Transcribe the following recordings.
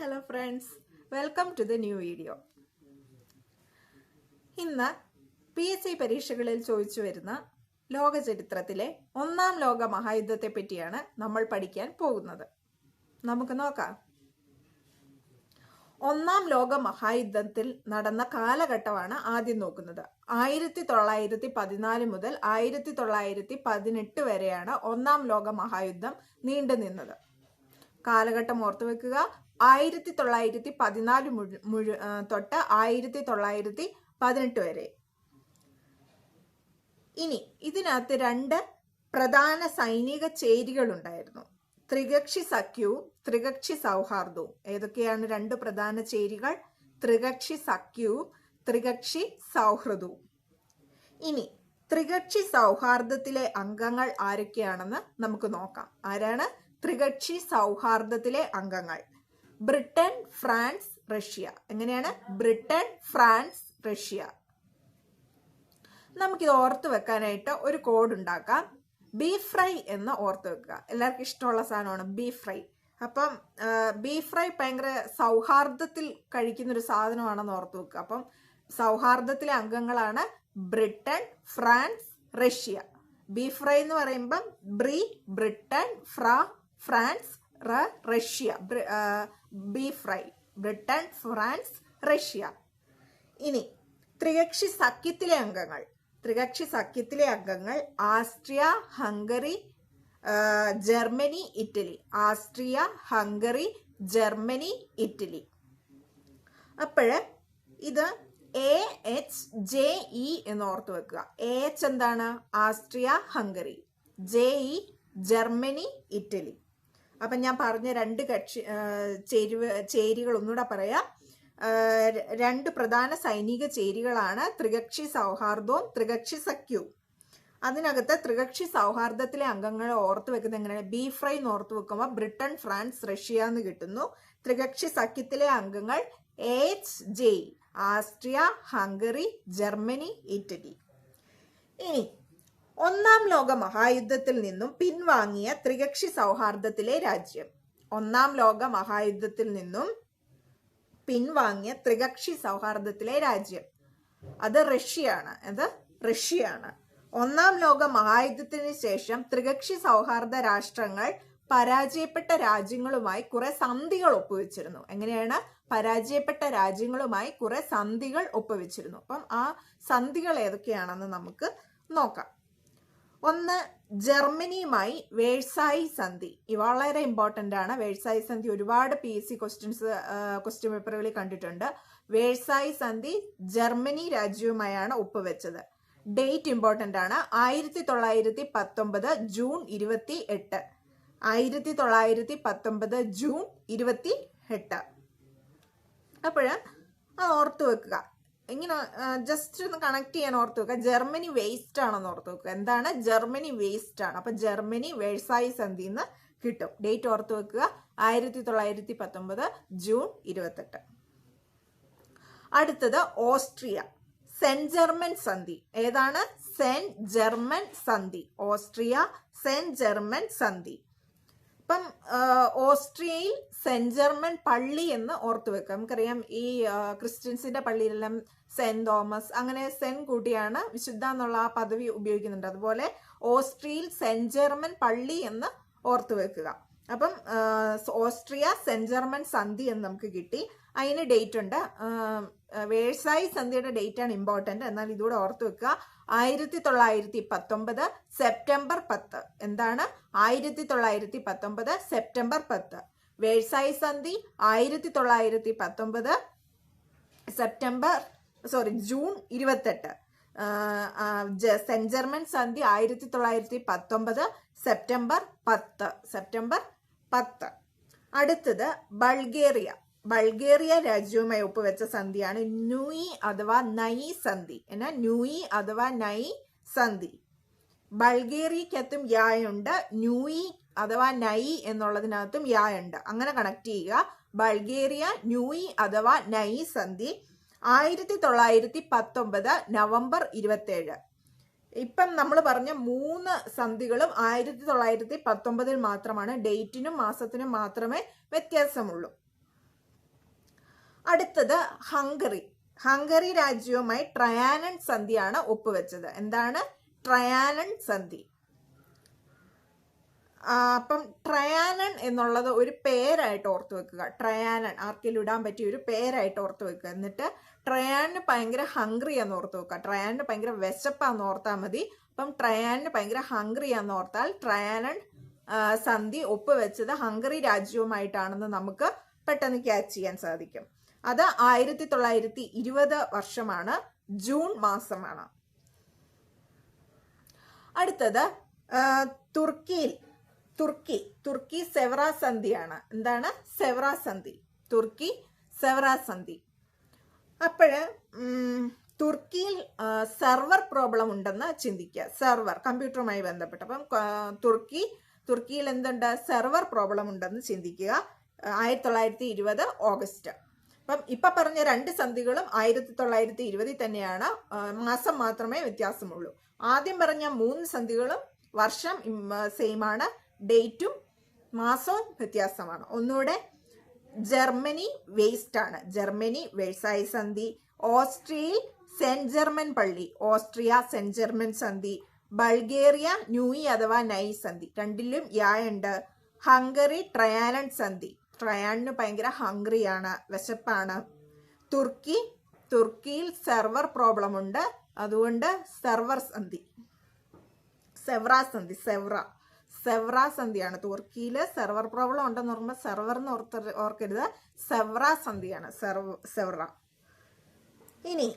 Hello friends, welcome to the new video. ഇന്ന് PSC പരീക്ഷകളിൽ ചോദിച്ചു വരുന്ന ലോക ചരിത്രത്തിലെ ഒന്നാം ലോക മഹായുദ്ധത്തെ പറ്റിയാണ് നമ്മൾ പഠിക്കാൻ പോകുന്നത്. നമുക്ക് നോക്കാം. ഒന്നാം ലോക മഹായുദ്ധത്തിൽ നടന്ന കാലഘട്ടമാണ് ആദ്യം നോക്കുന്നത്. 1914 മുതൽ 1918 വരെയാണ് ഒന്നാം ലോക മഹായുദ്ധം നീണ്ടു നിന്നത്. കാലഘട്ടം ഓർത്തു വെക്കുക. 1914 തൊട്ട് 1918 വരെ. ഇനി ഇതിനകത്ത് രണ്ട് പ്രധാന സൈനിക ചേരികൾ ഉണ്ടായിരുന്നു. ത്രികക്ഷി സഖ്യവും ത്രികക്ഷി സൗഹാർദ്ദവും. ഏതൊക്കെയാണ് രണ്ട് പ്രധാന ചേരികൾ? ത്രികക്ഷി സഖ്യവും ത്രികക്ഷി സൗഹൃദവും. ഇനി ത്രികക്ഷി സൗഹാർദ്ദത്തിലെ അംഗങ്ങൾ ആരൊക്കെയാണെന്ന് നമുക്ക് നോക്കാം. ആരാണ് ത്രികക്ഷി സൗഹാർദ്ദത്തിലെ അംഗങ്ങൾ? Britain, France, Russia. എങ്ങനെയാണ്? Britain, France, Russia. നമുക്കിത് ഓർത്ത് വെക്കാനായിട്ട് ഒരു കോഡ് ഉണ്ടാക്കാം. ബീഫ് ഫ്രൈ എന്ന് ഓർത്ത് വെക്കുക. എല്ലാവർക്കും ഇഷ്ടമുള്ള സാധനമാണ് ബീഫ് ഫ്രൈ. അപ്പം ബീഫ് ഫ്രൈ ഭയങ്കര സൗഹാർദ്ദത്തിൽ കഴിക്കുന്ന ഒരു സാധനമാണെന്ന് ഓർത്ത് വെക്കുക. അപ്പം സൗഹാർദ്ദത്തിലെ അംഗങ്ങളാണ് Britain, France, Russia. Beef fry എന്ന് പറയുമ്പം Britain, France, Russia. Beef fry, Britain, France, Russia. ഇനി ത്രികക്ഷി സഖ്യത്തിലെ അംഗങ്ങൾ. ത്രികക്ഷി സഖ്യത്തിലെ അംഗങ്ങൾ Austria, Hungary, Germany, Italy. Austria, Hungary, Germany, Italy. അപ്പോഴ് ഇത് AHJE എന്ന് ഓർത്ത് വെക്കുക. AH എന്താണ്? Austria, Hungary. JE Germany, Italy. അപ്പൊ ഞാൻ പറഞ്ഞ രണ്ട് ചേരികൾ ഒന്നുകൂടെ പറയാം. രണ്ട് പ്രധാന സൈനിക ചേരികളാണ് ത്രികക്ഷി സൗഹാർദ്ദവും ത്രികക്ഷി സഖ്യവും. അതിനകത്ത് ത്രികക്ഷി സൗഹാർദ്ദത്തിലെ അംഗങ്ങളെ ഓർത്ത് വെക്കുന്നത് എങ്ങനെയാണ്? ബീഫ് ഫ്രൈ എന്ന് ഓർത്ത് വെക്കുമ്പോൾ ബ്രിട്ടൻ, ഫ്രാൻസ്, റഷ്യ എന്ന് കിട്ടുന്നു. ത്രികക്ഷി സഖ്യത്തിലെ അംഗങ്ങൾ AHJE Austria, Hungary, Germany, Italy. ഇനി ഒന്നാം ലോക മഹായുദ്ധത്തിൽ നിന്നും പിൻവാങ്ങിയ ത്രികക്ഷി സൗഹാർദ്ദത്തിലെ രാജ്യം. ഒന്നാം ലോക മഹായുദ്ധത്തിൽ നിന്നും പിൻവാങ്ങിയ ത്രികക്ഷി സൗഹാർദ്ദത്തിലെ രാജ്യം അത് റഷ്യയാണ്. ഒന്നാം ലോക മഹായുദ്ധത്തിന് ശേഷം ത്രികക്ഷി സൗഹാർദ്ദ രാഷ്ട്രങ്ങൾ പരാജയപ്പെട്ട രാജ്യങ്ങളുമായി കുറെ സന്ധികൾ ഒപ്പുവെച്ചിരുന്നു. എങ്ങനെയാണ്? പരാജയപ്പെട്ട രാജ്യങ്ങളുമായി കുറെ സന്ധികൾ ഒപ്പുവെച്ചിരുന്നു. അപ്പം ആ സന്ധികൾ ഏതൊക്കെയാണെന്ന് നമുക്ക് നോക്കാം. ഒന്ന്, ജർമ്മനിയുമായി വേഴ്സായി സന്ധി. വളരെ ഇമ്പോർട്ടന്റ് ആണ്. വേഴ്സായി സന്ധി ഒരുപാട് PSC ക്വസ്റ്റ്യൻ പേപ്പറുകളിൽ കണ്ടിട്ടുണ്ട്. വേഴ്സായി സന്ധി ജർമ്മനി രാജ്യവുമായാണ് ഒപ്പുവെച്ചത്. ഡേറ്റ് ഇമ്പോർട്ടന്റ് ആണ്. 1919 ജൂൺ 28. 1919 ജൂൺ 28. അപ്പോഴ് ഓർത്തു വെക്കുക. ഇങ്ങനെ ജസ്റ്റ് ഒന്ന് കണക്ട് ചെയ്യാൻ ഓർത്ത് വെക്കുക. ജർമ്മനി വേസ്റ്റ് ആണെന്ന് ഓർത്ത് വെക്കുക. എന്താണ്? ജർമ്മനി വേസ്റ്റ് ആണ്. അപ്പൊ ജർമ്മനി വേഴ്സായി സന്ധി എന്ന് കിട്ടും. ഡേറ്റ് ഓർത്ത് വെക്കുക. 1919 ജൂൺ 28. അടുത്തത് ഓസ്ട്രിയ, സെന്റ് ജർമ്മൻ സന്ധി. ഏതാണ്? സെന്റ് ജർമ്മൻ സന്ധി. ഓസ്ട്രിയ, സെന്റ് ജർമ്മൻ സന്ധി. ഇപ്പം ഓസ്ട്രിയയിൽ സെന്റ് ജർമ്മൻ പള്ളി എന്ന് ഓർത്തു വെക്കുക. നമുക്കറിയാം ഈ ക്രിസ്ത്യൻസിന്റെ പള്ളിയിലെല്ലാം സെന്റ് തോമസ്, അങ്ങനെ സെന്റ് കൂട്ടിയാണ് വിശുദ്ധ എന്നുള്ള ആ പദവി ഉപയോഗിക്കുന്നുണ്ട്. അതുപോലെ ഓസ്ട്രിയയിൽ സെന്റ് ജർമ്മൻ പള്ളി എന്ന് ഓർത്തു വെക്കുക. അപ്പം ഓസ്ട്രിയ സെന്റ് ജർമ്മൻ സന്ധി എന്ന് നമുക്ക് കിട്ടി. അതിന് ഡേറ്റ് ഉണ്ട്. വേഴ്സായി സന്ധിയുടെ ഡേറ്റ് ആണ് ഇമ്പോർട്ടന്റ്. എന്നാൽ ഇതുകൂടെ ഓർത്തു വെക്കുക. 1919 സെപ്റ്റംബർ 10. എന്താണ്? 1919 സെപ്റ്റംബർ 10. വേഴ്സായി സന്ധി 1919 ജൂൺ 28. സെന്റ് ജർമ്മൻ സന്ധി 1919 സെപ്റ്റംബർ 10. അടുത്തത് ബൾഗേറിയ രാജ്യവുമായി ഒപ്പുവെച്ച സന്ധിയാണ് ന്യൂയി അഥവാ നൈ സന്ധി. ന്യൂയി അഥവാ നൈ സന്ധി. ബൾഗേറിയക്കകത്തും യായുണ്ട്, ന്യൂയി അഥവാ നൈ എന്നുള്ളതിനകത്തും യായുണ്ട്. അങ്ങനെ കണക്ട് ചെയ്യുക. ബൾഗേറിയ ന്യൂയി അഥവാ നൈ സന്ധി 1919 നവംബർ 27. ഇപ്പം നമ്മൾ പറഞ്ഞ 3 സന്ധികളും 1919 മാത്രമാണ്. ഡേറ്റിനും മാസത്തിനും മാത്രമേ വ്യത്യാസമുള്ളൂ. അടുത്തത് ഹംഗറി. ഹംഗറി രാജ്യവുമായി ട്രയാനൻ സന്ധിയാണ് ഒപ്പുവെച്ചത്. എന്താണ് ട്രയാനൻ സന്ധി? അപ്പം ട്രയാനൻ എന്നുള്ളത് ഒരു പേരായിട്ട് ഓർത്ത് വെക്കുക. ട്രയാനൻ ആർക്കെങ്കിലും ഇടാൻ പറ്റിയ ഒരു പേരായിട്ട് ഓർത്ത് വെക്കുക. എന്നിട്ട് ട്രയാനിന് ഭയങ്കര ഹംഗ്രി എന്ന് ഓർത്ത് വെക്കുക. ട്രയാനിന് ഭയങ്കര വിശപ്പാന്ന് ഓർത്താൽ മതി. അപ്പം ട്രയാനിന് ഭയങ്കര ഹംഗ്രി എന്ന് ഓർത്താൽ ട്രയാനൻ സന്ധി ഒപ്പുവെച്ചത് ഹംഗറി രാജ്യവുമായിട്ടാണെന്ന് നമുക്ക് പെട്ടെന്ന് ക്യാച്ച് ചെയ്യാൻ സാധിക്കും. അത് 1920 വർഷമാണ്, ജൂൺ മാസമാണ്. അടുത്തത് തുർക്കി സെവ്ര സന്ധിയാണ്. എന്താണ് സെവ്ര സന്ധി? തുർക്കി സെവ്ര സന്ധി. അപ്പോഴ് തുർക്കിയിൽ സെർവർ പ്രോബ്ലം ഉണ്ടെന്ന് ചിന്തിക്കുക. സെർവർ കമ്പ്യൂട്ടറുമായി ബന്ധപ്പെട്ട്. അപ്പം തുർക്കിയിൽ എന്തുണ്ട്? സെർവർ പ്രോബ്ലം ഉണ്ടെന്ന് ചിന്തിക്കുക. 1920 ഓഗസ്റ്റ്. അപ്പം ഇപ്പൊ പറഞ്ഞ രണ്ട് സന്ധികളും 1920 തന്നെയാണ്. മാസം മാത്രമേ വ്യത്യാസമുള്ളൂ. ആദ്യം പറഞ്ഞ 3 സന്ധികളും വർഷം സെയിം ആണ്, ഡേറ്റും മാസവും വ്യത്യാസമാണ്. ഒന്നുകൂടെ ജർമ്മനി വേസ്റ്റ് ആണ്. ജർമ്മനി വേഴ്സായി സന്ധി. ഓസ്ട്രിയയിൽ സെന്റ് ജർമ്മൻ പള്ളി, ഓസ്ട്രിയ സെന്റ് ജർമ്മൻ സന്ധി. ബൾഗേറിയ ന്യൂയി അഥവാ നൈ സന്ധി. രണ്ടിലും യായുണ്ട്. ഹംഗറി ട്രയാനൻ സന്ധി. ട്രയാനിന് ഭയങ്കര ഹംഗ്രിയാണ്, വിശപ്പാണ്. തുർക്കിയിൽ സെർവർ പ്രോബ്ലം ഉണ്ട്, അതുകൊണ്ട് സെർവർ സന്ധി. സെവ്ര സന്ധിയാണ്. തുർക്കിയിൽ സെർവർ പ്രോബ്ലം ഉണ്ടെന്ന് പറയുമ്പോൾ സെർവർ എന്ന് ഓർക്കരുത്, സെവ്ര സന്ധിയാണ്. സെവ്ര. ഇനി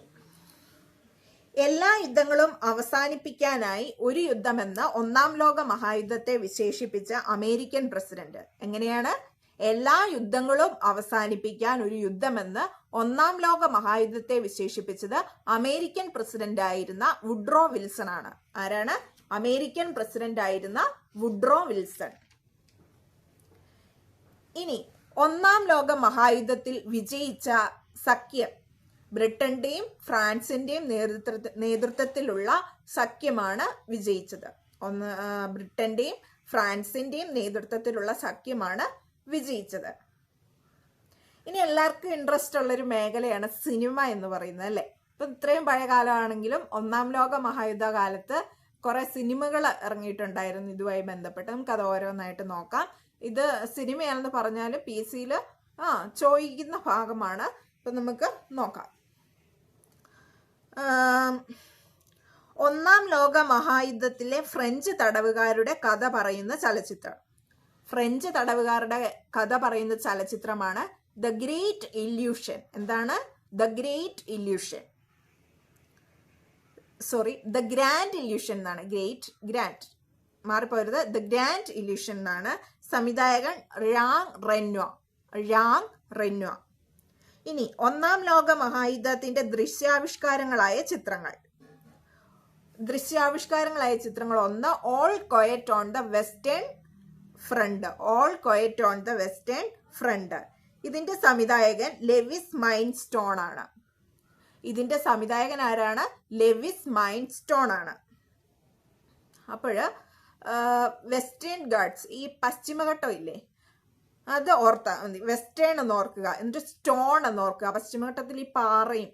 എല്ലാ യുദ്ധങ്ങളും അവസാനിപ്പിക്കാനായി ഒരു യുദ്ധമെന്ന് 1-ാം ലോക മഹായുദ്ധത്തെ വിശേഷിപ്പിച്ച അമേരിക്കൻ പ്രസിഡന്റ്. എങ്ങനെയാണ്? എല്ലാ യുദ്ധങ്ങളും അവസാനിപ്പിക്കാൻ ഒരു യുദ്ധമെന്ന് 1-ാം ലോക മഹായുദ്ധത്തെ വിശേഷിപ്പിച്ചത് അമേരിക്കൻ പ്രസിഡന്റ് ആയിരുന്ന വുഡ്രോ വിൽസൺ ആണ്. ആരാണ്? അമേരിക്കൻ പ്രസിഡന്റ് ആയിരുന്ന വുഡ്രോ വിൽസൺ. ഇനി 1-ാം ലോക മഹായുദ്ധത്തിൽ വിജയിച്ച സഖ്യം, ബ്രിട്ടന്റെയും ഫ്രാൻസിന്റെയും നേതൃത്വത്തിലുള്ള സഖ്യമാണ് വിജയിച്ചത്. ബ്രിട്ടന്റെയും ഫ്രാൻസിന്റെയും നേതൃത്വത്തിലുള്ള സഖ്യമാണ് വിജയിച്ചത്. ഇനി എല്ലാവർക്കും ഇൻട്രസ്റ്റ് ഉള്ളൊരു മേഖലയാണ് സിനിമ എന്ന് പറയുന്നത്, അല്ലെ? ഇപ്പൊ ഇത്രയും പഴയ കാലമാണെങ്കിലും 1-ാം ലോക മഹായുദ്ധ കാലത്ത് കുറെ സിനിമകൾ ഇറങ്ങിയിട്ടുണ്ടായിരുന്നു ഇതുമായി ബന്ധപ്പെട്ട്. നമുക്കത് ഓരോന്നായിട്ട് നോക്കാം. ഇത് സിനിമയാണെന്ന് പറഞ്ഞാലും PCയിൽ ചോദിക്കുന്ന ഭാഗമാണ്. ഇപ്പൊ നമുക്ക് നോക്കാം. 1-ാം ലോക മഹായുദ്ധത്തിലെ ഫ്രഞ്ച് തടവുകാരുടെ കഥ പറയുന്ന ചലച്ചിത്രം. ഫ്രഞ്ച് തടവുകാരുടെ കഥ പറയുന്ന ചലച്ചിത്രമാണ് ദ ഗ്രേറ്റ് ഇല്യൂഷൻ. എന്താണ്? The great illusion. The grand illusion എന്നാണ്. ഗ്രാൻഡ് മാറിപ്പോരുത്. ദ ഗ്രാൻഡ് ഇല്യൂഷൻ എന്നാണ്. സംവിധായകൻ ഴാങ് റെന്വ. ഇനി 1-ാം ലോക മഹായുദ്ധത്തിന്റെ ദൃശ്യാവിഷ്കാരങ്ങളായ ചിത്രങ്ങൾ. 1 all quiet on the western front. ഇതിന്റെ സംവിധായകൻ ലെവിസ് മൈൻസ്റ്റോൺ ആണ്. ഇതിന്റെ സംവിധായകൻ ആരാണ്? ലെവിസ് മൈൻസ്റ്റോൺ ആണ്. അപ്പോഴ് വെസ്റ്റേൺ ഗാർഡ്സ്, ഈ പശ്ചിമഘട്ടം ഇല്ലേ, അത് ഓർത്താ മതി. വെസ്റ്റേൺ എന്ന് ഓർക്കുക, എന്നിട്ട് സ്റ്റോൺ എന്ന് ഓർക്കുക. പശ്ചിമഘട്ടത്തിൽ ഈ പാറയും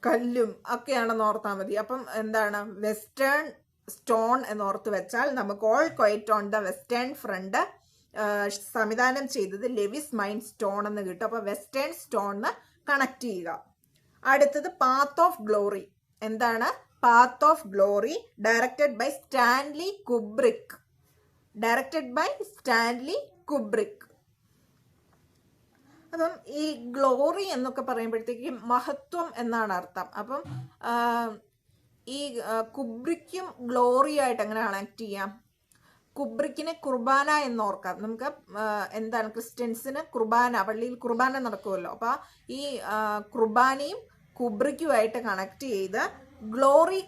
കല്ലും ഒക്കെയാണെന്ന് ഓർത്താൽ മതി. അപ്പം എന്താണ്? വെസ്റ്റേൺ സ്റ്റോൺ എന്നോർത്ത് വെച്ചാൽ നമുക്ക് all quiet on the western front സംവിധാനം ചെയ്തത് ലെവിസ് മൈൻസ്റ്റോൺ എന്ന് കിട്ടും. അപ്പൊ വെസ്റ്റേൺ സ്റ്റോണിന് കണക്ട് ചെയ്യുക. അടുത്തത് പാത്ത് ഓഫ് ഗ്ലോറി. എന്താണ്? Path of glory directed by Stanley Kubrick. അപ്പം ഈ ഗ്ലോറി എന്നൊക്കെ പറയുമ്പോഴത്തേക്കും മഹത്വം എന്നാണ് അർത്ഥം. അപ്പം ഈ കുബ്രിക്കും ഗ്ലോറിയായിട്ട് എങ്ങനെ കണക്ട് ചെയ്യാം? കുബ്രിക്കിനെ കുർബാന എന്ന് ഓർക്കാം. നമുക്ക് എന്താണ്, ക്രിസ്ത്യൻസിന് കുർബാന, പള്ളിയിൽ കുർബാന നടക്കുമല്ലോ. അപ്പൊ ഈ കുർബാനയും കുബ്രിക്കുമായിട്ട് കണക്ട് ചെയ്ത് ഗ്ലോറി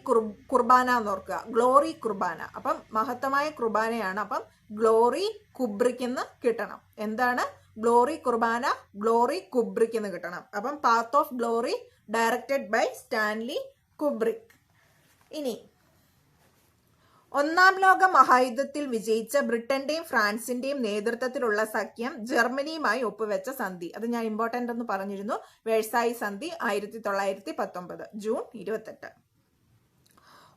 കുർബാന എന്ന് ഓർക്കുക. ഗ്ലോറി കുർബാന. അപ്പം മഹത്തമായ കുർബാനയാണ്. അപ്പം ഗ്ലോറി കുബ്രിക്ക് എന്ന് കിട്ടണം. എന്താണ്? ഗ്ലോറി കുർബാന ഗ്ലോറി കുബ്രിക്ക് എന്ന് കിട്ടണം. അപ്പം path of glory directed by Stanley Kubrick. ഇനി ഒന്നാം ലോക മഹായുദ്ധത്തിൽ വിജയിച്ച ബ്രിട്ടന്റെയും ഫ്രാൻസിന്റെയും നേതൃത്വത്തിലുള്ള സഖ്യം ജർമ്മനിയുമായി ഒപ്പുവെച്ച സന്ധി. അത് ഞാൻ ഇമ്പോർട്ടന്റ് എന്ന് പറഞ്ഞിരുന്നു. വേഴ്സായി സന്ധി 1919 ജൂൺ 28.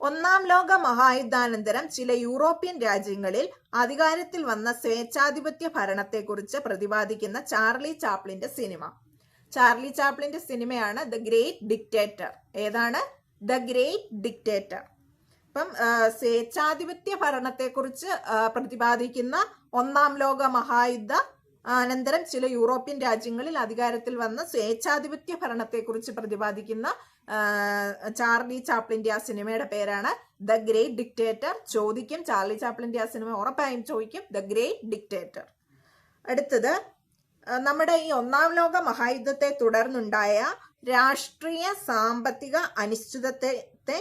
ഒന്നാം ലോക മഹായുദ്ധാനന്തരം ചില യൂറോപ്യൻ രാജ്യങ്ങളിൽ അധികാരത്തിൽ വന്ന സ്വേച്ഛാധിപത്യ ഭരണത്തെക്കുറിച്ച് പ്രതിപാദിക്കുന്ന ചാർലി ചാപ്ലിന്റെ സിനിമ. ചാർലി ചാപ്ലിന്റെ സിനിമയാണ് ദ ഗ്രേറ്റ് ഡിക്റ്റേറ്റർ. ഏതാണ്? The great dictator. ഇപ്പം സ്വേച്ഛാധിപത്യ ഭരണത്തെക്കുറിച്ച് പ്രതിപാദിക്കുന്ന ഒന്നാം ലോക മഹായുദ്ധ അനന്തരം ചില യൂറോപ്യൻ രാജ്യങ്ങളിൽ അധികാരത്തിൽ വന്ന സ്വേച്ഛാധിപത്യ ഭരണത്തെക്കുറിച്ച് പ്രതിപാദിക്കുന്ന ചാർലി ചാപ്ലിന്റെ ആ സിനിമയുടെ പേരാണ് ദ ഗ്രേറ്റ് ഡിക്റ്റേറ്റർ. ചോദിക്കും, ചാർലി ചാപ്ലിന്റെ ആ സിനിമ ഉറപ്പായും ചോദിക്കും, ദ ഗ്രേറ്റ് ഡിക്റ്റേറ്റർ. അടുത്തത്, നമ്മുടെ ഈ ഒന്നാം ലോക മഹായുദ്ധത്തെ തുടർന്നുണ്ടായ രാഷ്ട്രീയ സാമ്പത്തിക അനിശ്ചിതത്വത്തെ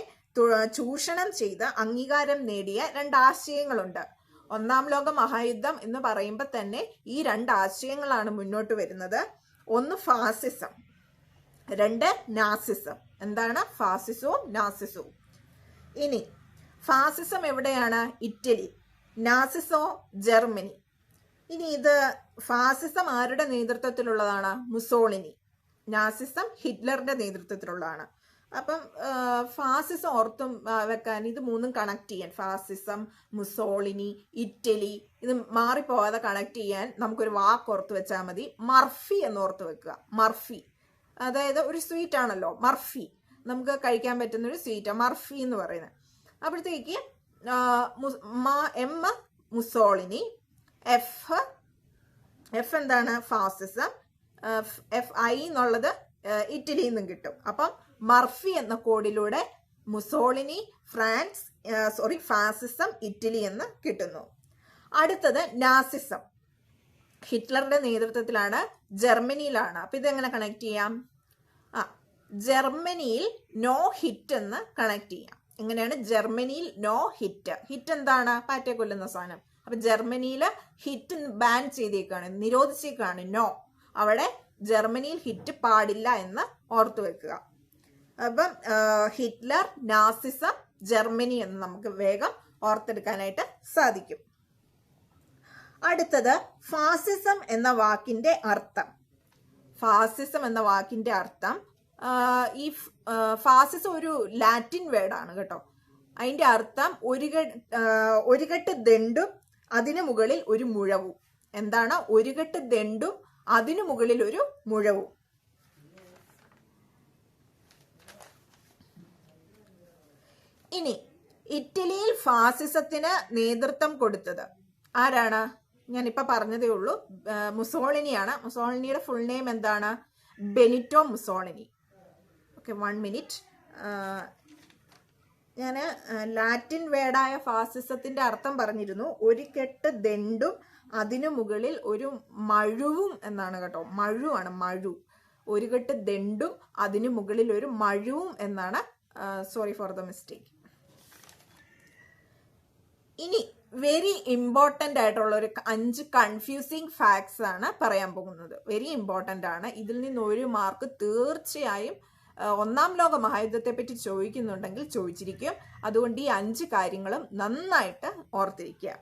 ചൂഷണം ചെയ്ത് അംഗീകാരം നേടിയ 2 ആശയങ്ങളുണ്ട്. ഒന്നാം ലോക മഹായുദ്ധം എന്ന് പറയുമ്പോൾ തന്നെ ഈ 2 ആശയങ്ങളാണ് മുന്നോട്ട് വരുന്നത്. ഒന്ന് ഫാസിസം, 2 നാസിസം. എന്താണ്? ഫാസിസവും നാസിസവും. ഇനി ഫാസിസം എവിടെയാണ്? ഇറ്റലി. നാസിസോ ജർമ്മനി. ഇനി ഇത് ഫാസിസം ആരുടെ നേതൃത്വത്തിലുള്ളതാണ്? മുസോളിനി. നാസിസം ഹിറ്റ്ലറിന്റെ നേതൃത്വത്തിലുള്ളതാണ്. അപ്പം ഫാസിസം ഓർത്തും വെക്കാൻ ഇത് മൂന്നും കണക്ട് ചെയ്യാൻ, ഫാസിസം, മുസോളിനി, ഇറ്റലി, ഇത് മാറിപ്പോവാതെ കണക്ട് ചെയ്യാൻ നമുക്കൊരു വാക്ക് ഓർത്ത് വെച്ചാൽ മതി. മർഫി എന്ന് ഓർത്ത് വെക്കുക. മർഫി, അതായത് ഒരു സ്വീറ്റ് ആണല്ലോ മർഫി, നമുക്ക് കഴിക്കാൻ പറ്റുന്ന ഒരു സ്വീറ്റ് മർഫി എന്ന് പറയുന്നത്. അപ്പോഴത്തേക്ക് എം മുസോളിനി, എഫ് എന്താണ്? ഫാസിസം, FI എന്നുള്ളത് ഇറ്റലിയിൽ നിന്നും കിട്ടും. അപ്പം മർഫി എന്ന കോഡിലൂടെ മുസോളിനി ഫാസിസം ഇറ്റലി എന്ന് കിട്ടുന്നു. അടുത്തത് നാസിസം. ഹിറ്റ്ലറുടെ നേതൃത്വത്തിലാണ്, ജർമ്മനിയിലാണ്. അപ്പൊ ഇതെങ്ങനെ കണക്ട് ചെയ്യാം? ജർമ്മനിയിൽ നോ ഹിറ്റ് എന്ന് കണക്ട് ചെയ്യാം. എങ്ങനെയാണ്? ജർമ്മനിയിൽ നോ ഹിറ്റ്. ഹിറ്റ് എന്താണ്? പാറ്റയെ കൊല്ലുന്ന സാധനം. അപ്പൊ ജർമ്മനിയിൽ ഹിറ്റ് ബാൻ ചെയ്തേക്കാണ്, നിരോധിച്ചേക്കാണ്. നോ, അവിടെ ജർമ്മനിയിൽ ഹിറ്റ് പാടില്ല എന്ന് ഓർത്തു വെക്കുക. അപ്പം ഹിറ്റ്ലർ, നാസിസം, ജർമ്മനി എന്ന് നമുക്ക് വേഗം ഓർത്തെടുക്കാനായിട്ട് സാധിക്കും. അടുത്തത് ഫാസിസം എന്ന വാക്കിന്റെ അർത്ഥം. ഫാസിസം എന്ന വാക്കിന്റെ അർത്ഥം, ഈ ഫാസിസം ഒരു ലാറ്റിൻ വേർഡാണ് കേട്ടോ. അതിന്റെ അർത്ഥം ഒരു കെട്ട് ദണ്ടും അതിനു മുകളിൽ ഒരു മുഴവും. എന്താണ്? ഒരു കെട്ട് ദണ്ടും അതിനു മുകളിൽ ഒരു മുഴവും. ഇനി ഇറ്റലിയിൽ ഫാസിസത്തിന് നേതൃത്വം കൊടുത്തത് ആരാണ്? ഞാനിപ്പോ പറഞ്ഞതേ ഉള്ളൂ, മുസോളിനിയാണ്. മുസോളിനിയുടെ ഫുൾ നെയിം എന്താണ്? Benito Mussolini. Okay, 1 minute. ഞാൻ ലാറ്റിൻ വേർഡായ ഫാസിസത്തിന്റെ അർത്ഥം പറഞ്ഞിരുന്നു. ഒരു കെട്ട് ദണ്ടും അതിനു മുകളിൽ ഒരു മഴുവും എന്നാണ് കേട്ടോ. മഴുവാണ്, മഴു. ഒരു കെട്ട് ദണ്ടും അതിനു മുകളിൽ ഒരു മഴുവും എന്നാണ്. Sorry for the mistake. ഇനി വെരി ഇമ്പോർട്ടൻ്റ് ആയിട്ടുള്ള ഒരു 5 കൺഫ്യൂസിങ് ഫാക്ട്സ് ആണ് പറയാൻ പോകുന്നത്. വെരി ഇമ്പോർട്ടൻ്റ് ആണ്. ഇതിൽ നിന്ന് ഒരു മാർക്ക് തീർച്ചയായും ഒന്നാം ലോക മഹായുദ്ധത്തെ പറ്റി ചോദിക്കുന്നുണ്ടെങ്കിൽ ചോദിച്ചിരിക്കും. അതുകൊണ്ട് ഈ 5 കാര്യങ്ങളും നന്നായിട്ട് ഓർത്തിരിക്കുക.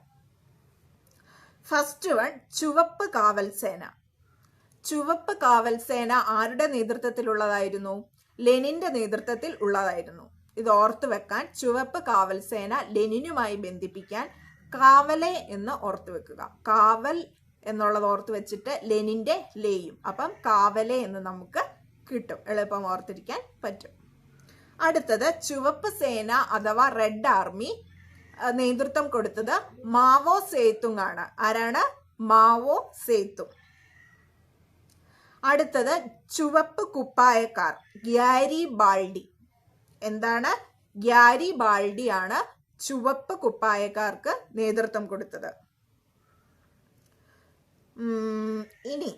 ഫസ്റ്റ് വൺ, ചുവപ്പ് കാവൽ സേന. ചുവപ്പ് കാവൽ സേന ആരുടെ നേതൃത്വത്തിലുള്ളതായിരുന്നു? ലെനിന്റെ നേതൃത്വത്തിൽ ഉള്ളതായിരുന്നു. ഇത് ഓർത്തു വെക്കാൻ, ചുവപ്പ് കാവൽ സേന ലെനിനുമായി ബന്ധിപ്പിക്കാൻ കാവലെ എന്ന് ഓർത്തു വെക്കുക. കാവൽ എന്നുള്ളത് ഓർത്ത് വെച്ചിട്ട് ലെനിന്റെ ലേയും, അപ്പം കാവലെ എന്ന് നമുക്ക് കിട്ടും. എളുപ്പം ഓർത്തിരിക്കാൻ പറ്റും. അടുത്തത്, ചുവപ്പ് സേന അഥവാ റെഡ് ആർമി നേതൃത്വം കൊടുത്തത് മാവോ സേതുങ് ആണ്. ആരാണ്? Mao Zedong. അടുത്തത്, ചുവപ്പ് കുപ്പായക്കാർ ഗ്യാരി ബാൾഡി. എന്താണ്? ഗ്യാരി ബാൾഡിയാണ് ചുവപ്പ് കുപ്പായക്കാർക്ക് നേതൃത്വം കൊടുത്തത്. ഇനി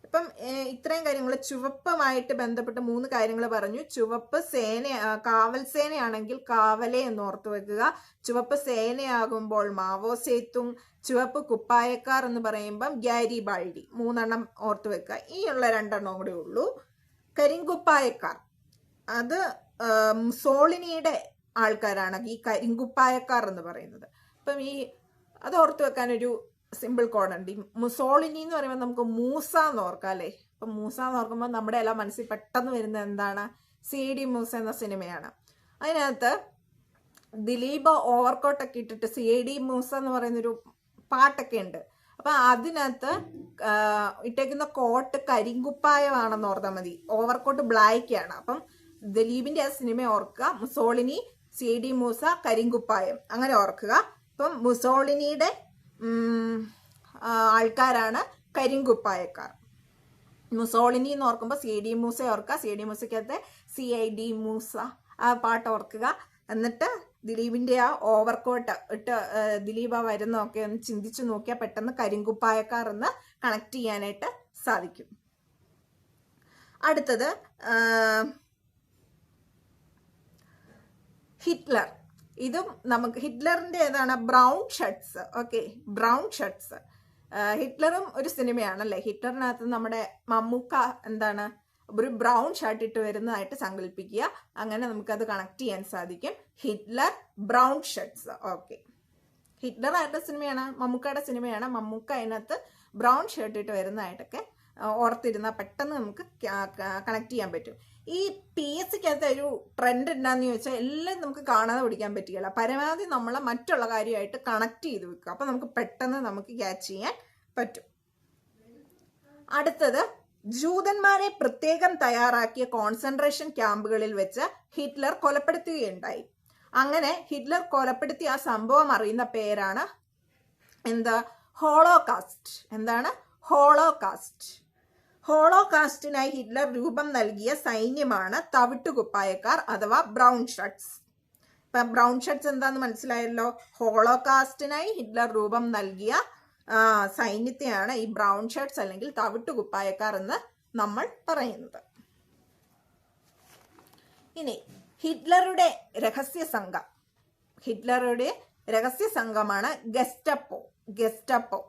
ഇപ്പം ഇത്രയും കാര്യങ്ങൾ ചുവപ്പുമായിട്ട് ബന്ധപ്പെട്ട് 3 കാര്യങ്ങൾ പറഞ്ഞു. ചുവപ്പ് സേന, കാവൽ സേനയാണെങ്കിൽ കാവലെ എന്ന് ഓർത്തു വെക്കുക. ചുവപ്പ് സേനയാകുമ്പോൾ മാവോ സേതുങ്. ചുവപ്പ് കുപ്പായക്കാർ എന്ന് പറയുമ്പം ഗ്യാരി ബാൾഡി. 3 എണ്ണം ഓർത്തു വെക്കുക. ഇനിയുള്ള 2 എണ്ണം കൂടെ ഉള്ളൂ. കരിങ്കുപ്പായക്കാർ, അത് മുസോളിനിയുടെ ആൾക്കാരാണ് ഈ കരിങ്കുപ്പായക്കാർ എന്ന് പറയുന്നത്. അപ്പം അത് ഓർത്ത് വെക്കാനൊരു സിമ്പിൾ കോഡുണ്ട്. ഈ മുസോളിനി എന്ന് പറയുമ്പോൾ നമുക്ക് മൂസ എന്ന് ഓർക്കാം അല്ലേ. അപ്പം മൂസ എന്ന് ഓർക്കുമ്പോൾ നമ്മുടെ എല്ലാം മനസ്സിൽ പെട്ടെന്ന് വരുന്നത് എന്താണ്? CID മൂസ എന്ന സിനിമയാണ്. അതിനകത്ത് ദിലീപ് ഓവർകോട്ടൊക്കെ ഇട്ടിട്ട് CID മൂസ എന്ന് പറയുന്നൊരു പാട്ടൊക്കെ ഉണ്ട്. അപ്പം അതിനകത്ത് ഇട്ടേക്കുന്ന കോട്ട് കരിങ്കുപ്പായമാണെന്ന് ഓർത്താൽ മതി. ഓവർകോട്ട് ബ്ലാക്കാണ്. അപ്പം ദിലീപിന്റെ ആ സിനിമ ഓർക്കുക. മുസോളിനി, CID മൂസ, കരിങ്കുപ്പായം, അങ്ങനെ ഓർക്കുക. അപ്പം മുസോളിനിയുടെ ആൾക്കാരാണ് കരിങ്കുപ്പായക്കാർ. മുസോളിനി എന്ന് ഓർക്കുമ്പോൾ CID മൂസ ഓർക്കുക. CID മൂസയ്ക്കകത്ത് CID മൂസ ആ പാട്ട് ഓർക്കുക. എന്നിട്ട് ദിലീപിന്റെ ആ ഓവർകോട്ട് ഇട്ട് ദിലീപ് ആ വരുന്നൊക്കെ ഒന്ന് ചിന്തിച്ചു നോക്കിയാൽ പെട്ടെന്ന് കരിങ്കുപ്പായക്കാർ എന്ന് കണക്ട് ചെയ്യാനായിട്ട് സാധിക്കും. അടുത്തത് ഹിറ്റ്ലർ. ഇതും നമുക്ക് ഹിറ്റ്ലറിന്റെ ഏതാണ്? Brown shirts. Okay, brown shirts. ഹിറ്റ്ലറും ഒരു സിനിമയാണല്ലേ. ഹിറ്റ്ലറിനകത്ത് നമ്മുടെ മമ്മൂക്ക എന്താണ് ഒരു ബ്രൗൺ ഷർട്ട് ഇട്ട് വരുന്നതായിട്ട് സങ്കല്പിക്കുക. അങ്ങനെ നമുക്കത് കണക്ട് ചെയ്യാൻ സാധിക്കും. Hitler, brown shirts. Okay, Hitler ആരുടെ സിനിമയാണ്? മമ്മൂക്കയുടെ സിനിമയാണ്. മമ്മൂക്ക അതിനകത്ത് ബ്രൗൺ ഷർട്ട് ഇട്ട് വരുന്നതായിട്ടൊക്കെ ഓർത്തിരുന്നാൽ പെട്ടെന്ന് നമുക്ക് കണക്ട് ചെയ്യാൻ പറ്റും. ഈ PSCക്കകത്ത് ഒരു ട്രെൻഡ് എന്താന്ന് ചോദിച്ചാൽ എല്ലാം നമുക്ക് കാണാതെ പഠിക്കാൻ പറ്റുകയില്ല. പരമാവധി നമ്മൾ മറ്റുള്ള കാര്യമായിട്ട് കണക്ട് ചെയ്ത് വെക്കുക. അപ്പം നമുക്ക് പെട്ടെന്ന് നമുക്ക് ക്യാച്ച് ചെയ്യാൻ പറ്റും. അടുത്തത് ജൂതന്മാരെ പ്രത്യേകം തയ്യാറാക്കിയ കോൺസെൻട്രേഷൻ ക്യാമ്പുകളിൽ വെച്ച് ഹിറ്റ്ലർ കൊലപ്പെടുത്തുകയുണ്ടായി. അങ്ങനെ ഹിറ്റ്ലർ കൊലപ്പെടുത്തിയ ആ സംഭവം അറിയുന്ന പേരാണ് എന്താ? ഹോളോകാസ്റ്റ്. എന്താണ്? ഹോളോകാസ്റ്റ്. ഹോളോകാസ്റ്റിനായി ഹിറ്റ്ലർ രൂപം നൽകിയ സൈന്യമാണ് തവിട്ടുകുപ്പായക്കാർ അഥവാ ബ്രൗൺ ഷർട്ട്സ്. ഇപ്പം ബ്രൗൺ ഷർട്ട്സ് എന്താന്ന് മനസ്സിലായല്ലോ. ഹോളോകാസ്റ്റിനായി ഹിറ്റ്ലർ രൂപം നൽകിയ സൈന്യത്തെയാണ് ഈ ബ്രൗൺ ഷർട്ട്സ് അല്ലെങ്കിൽ തവിട്ടുകുപ്പായക്കാർ എന്ന് നമ്മൾ പറയുന്നത്. ഇനി ഹിറ്റ്ലറുടെ രഹസ്യ സംഘം. ഹിറ്റ്ലറുടെ രഹസ്യ സംഘമാണ് ഗെസ്റ്റപ്പോ. ഗെസ്റ്റപ്പോ.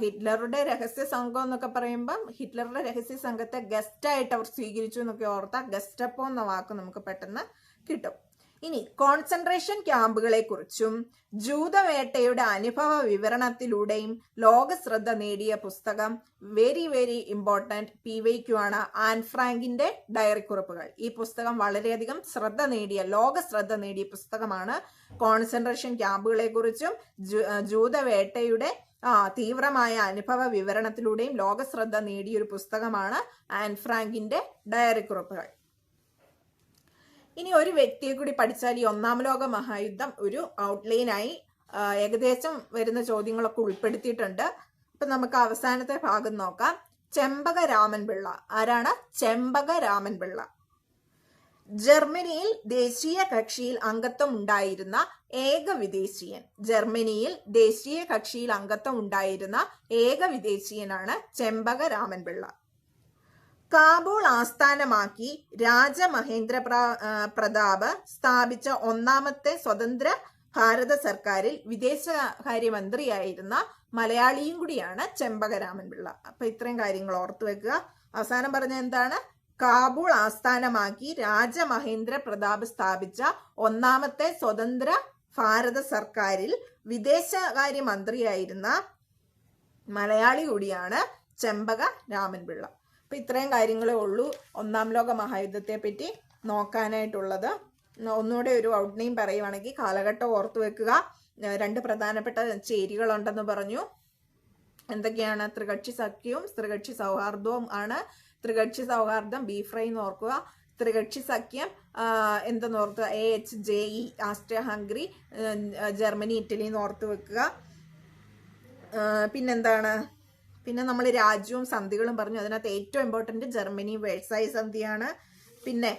ഹിറ്റ്ലറുടെ രഹസ്യ സംഘം എന്നൊക്കെ പറയുമ്പം ഹിറ്റ്ലറുടെ രഹസ്യ സംഘത്തെ ഗസ്റ്റായിട്ട് അവർ സ്വീകരിച്ചു എന്നൊക്കെ ഓർത്താൽ ഗെസ്റ്റപ്പോ എന്ന വാക്ക് നമുക്ക് പെട്ടെന്ന് കിട്ടും. ഇനി കോൺസെൻട്രേഷൻ ക്യാമ്പുകളെ കുറിച്ചും ജൂതവേട്ടയുടെ അനുഭവ വിവരണത്തിലൂടെയും ലോക ശ്രദ്ധ നേടിയ പുസ്തകം വെരി വെരി ഇമ്പോർട്ടൻറ്റ് PYQ ആണ്. ആൻ ഫ്രാങ്കിന്റെ ഡയറി കുറിപ്പുകൾ. ഈ പുസ്തകം വളരെയധികം ലോക ശ്രദ്ധ നേടിയ പുസ്തകമാണ്. കോൺസെൻട്രേഷൻ ക്യാമ്പുകളെ കുറിച്ചും ജൂതവേട്ടയുടെ തീവ്രമായ അനുഭവ വിവരണത്തിലൂടെയും ലോക ശ്രദ്ധ നേടിയൊരു പുസ്തകമാണ് ആൻ ഫ്രാങ്കിന്റെ ഡയറി കുറിപ്പുകൾ. ഇനി ഒരു വ്യക്തിയെ കൂടി പഠിച്ചാൽ ഈ ഒന്നാം ലോക മഹായുദ്ധം ഒരു ഔട്ട്ലൈനായി ഏകദേശം വരുന്ന ചോദ്യങ്ങളൊക്കെ ഉൾപ്പെടുത്തിയിട്ടുണ്ട്. അപ്പൊ നമുക്ക് അവസാനത്തെ ഭാഗം നോക്കാം. ചെമ്പക രാമൻപിള്ള. ആരാണ്? ചെമ്പക രാമൻപിള്ള. ജർമ്മനിയിൽ ദേശീയ കക്ഷിയിൽ അംഗത്വം ഉണ്ടായിരുന്ന ഏക വിദേശീയൻ. ജർമ്മനിയിൽ ദേശീയ കക്ഷിയിൽ അംഗത്വം ഉണ്ടായിരുന്ന ഏക വിദേശീയനാണ് ചെമ്പക രാമൻപിള്ള. കാബൂൾ ആസ്ഥാനമാക്കി രാജമഹേന്ദ്ര പ്രതാപ് സ്ഥാപിച്ച ഒന്നാമത്തെ സ്വതന്ത്ര ഭാരത സർക്കാരിൽ വിദേശകാര്യമന്ത്രിയായിരുന്ന മലയാളിയും കൂടിയാണ് ചെമ്പക രാമൻപിള്ള. അപ്പൊ ഇത്രയും കാര്യങ്ങൾ ഓർത്തു വെക്കുക. അവസാനം പറഞ്ഞ എന്താണ്? കാബൂൾ ആസ്ഥാനമാക്കി രാജമഹേന്ദ്ര പ്രതാപ് സ്ഥാപിച്ച ഒന്നാമത്തെ സ്വതന്ത്ര ഭാരത സർക്കാരിൽ വിദേശകാര്യമന്ത്രിയായിരുന്ന മലയാളി കൂടിയാണ് ചെമ്പക രാമൻപിള്ള. അപ്പൊ ഇത്രയും കാര്യങ്ങളേ ഉള്ളൂ ഒന്നാം ലോക മഹായുദ്ധത്തെ പറ്റി നോക്കാനായിട്ടുള്ളത്. ഒന്നുകൂടെ ഒരു ഔട്ട്ലൈൻ പറയുവാണെങ്കിൽ കാലഘട്ടം ഓർത്തു വെക്കുക. 2 പ്രധാനപ്പെട്ട ചേരികളുണ്ടെന്ന് പറഞ്ഞു. എന്തൊക്കെയാണ്? ത്രികക്ഷി സഖ്യവും ത്രികക്ഷി സൗഹാർദ്ദവും ആണ്. ത്രികക്ഷി സൗഹാർദ്ദം ബീഫ്രൈ എന്ന് ഓർക്കുക. ത്രികക്ഷി സഖ്യം എന്തെന്ന് ഓർക്കുക? AHJE Austria Hungary Germany Italy എന്ന് ഓർത്ത് വെക്കുക. പിന്നെന്താണ്? പിന്നെ നമ്മൾ രാജ്യവും സന്ധികളും പറഞ്ഞു. അതിനകത്ത് ഏറ്റവും ഇമ്പോർട്ടൻറ്റ് ജർമ്മനി വേഴ്സായി സന്ധിയാണ്. പിന്നെ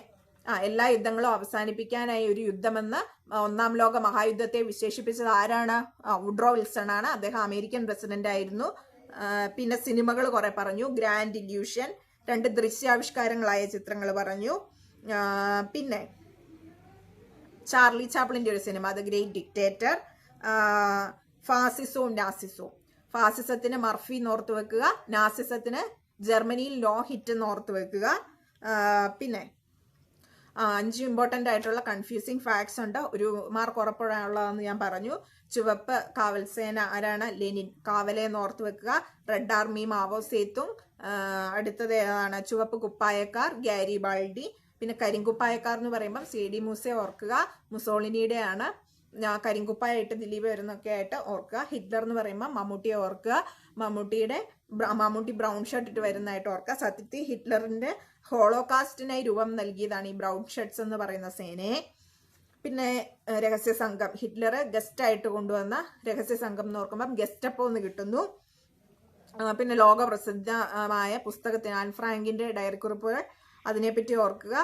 എല്ലാ യുദ്ധങ്ങളും അവസാനിപ്പിക്കാനായി ഒരു യുദ്ധമെന്ന് ഒന്നാം ലോക മഹായുദ്ധത്തെ വിശേഷിപ്പിച്ചത് ആരാണ്? വുഡ്രോ വിൽസൺ ആണ്. അദ്ദേഹം അമേരിക്കൻ പ്രസിഡന്റ് ആയിരുന്നു. പിന്നെ സിനിമകൾ കുറെ പറഞ്ഞു. ഗ്രാൻഡ് ഇല്യൂഷൻ, 2 ദൃശ്യാവിഷ്കാരങ്ങളായ ചിത്രങ്ങൾ പറഞ്ഞു. പിന്നെ ചാർലി ചാപ്ലിന്റെ ഒരു സിനിമ ദ ഗ്രേറ്റ് ഡിക്റ്റേറ്റർ, ഫാസിസവും നാസിസവും. ഫാസിസത്തിന് മർഫി എന്നോർത്ത് വെക്കുക. നാസിസത്തിന് ജർമ്മനിയിൽ നോ ഹിറ്റ് എന്നോർത്ത് വെക്കുക. പിന്നെ 5 ഇമ്പോർട്ടൻ്റ് ആയിട്ടുള്ള കൺഫ്യൂസിങ് ഫാക്ട്സ് ഉണ്ട്. ഒരു മാർക്ക് ഉറപ്പുള്ളതെന്ന് ഞാൻ പറഞ്ഞു. ചുവപ്പ് കാവൽസേന ആരാണ്? ലെനിൻ. കാവലെന്ന് ഓർത്ത് വെക്കുക. Red army Mao Zedong. അടുത്തത് ഏതാണ്? ചുവപ്പ് കുപ്പായക്കാർ ഗാരിബാൾഡി. പിന്നെ കരിങ്കുപ്പായക്കാർ എന്ന് പറയുമ്പം CD മൂസെ ഓർക്കുക, മുസോളിനിയുടെ ആണ്. കരിങ്കുപ്പായിട്ട് ദിലീപ് വരുന്നൊക്കെ ആയിട്ട് ഓർക്കുക. ഹിറ്റ്ലർ എന്ന് പറയുമ്പോൾ മമ്മൂട്ടിയെ ഓർക്കുക. മമ്മൂട്ടി ബ്രൗൺ ഷർട്ട് ഇട്ട് വരുന്നതായിട്ട് ഓർക്കുക. സത്യത്തിൽ ഹിറ്റ്ലറിന്റെ ഹോളോകാസ്റ്റിനായി രൂപം നൽകിയതാണ് ഈ ബ്രൗൺ ഷർട്ട്സ് എന്ന് പറയുന്ന സേനയെ. പിന്നെ രഹസ്യ സംഘം, ഹിറ്റ്ലർ ഗസ്റ്റ് ആയിട്ട് കൊണ്ടുവന്ന രഹസ്യ സംഘം എന്ന് ഓർക്കുമ്പം ഗെസ്റ്റപ്പോ എന്ന് കിട്ടുന്നു. പിന്നെ ലോക പ്രസിദ്ധമായ പുസ്തകത്തിന് ആൻ ഫ്രാങ്കിന്റെ ഡയറി കുറിപ്പുകൾ, അതിനെപ്പറ്റി ഓർക്കുക.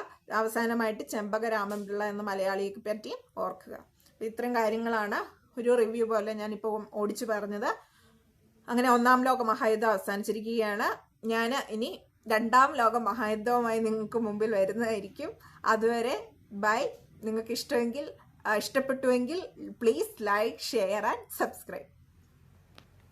അവസാനമായിട്ട് ചെമ്പക രാമൻപിള്ള എന്ന മലയാളിയെ പറ്റി ഓർക്കുക. ഇത്രയും കാര്യങ്ങളാണ് ഒരു റിവ്യൂ പോലെ ഞാനിപ്പോൾ ഓടിച്ചു പറഞ്ഞത്. അങ്ങനെ 1-ാം ലോക മഹായുദ്ധം അവസാനിച്ചിരിക്കുകയാണ്. ഞാൻ ഇനി 2-ാം ലോക മഹായുദ്ധവുമായി നിങ്ങൾക്ക് മുമ്പിൽ വരുന്നതായിരിക്കും. അതുവരെ ബൈ. നിങ്ങൾക്ക് ഇഷ്ടപ്പെട്ടുവെങ്കിൽ please like, share and subscribe.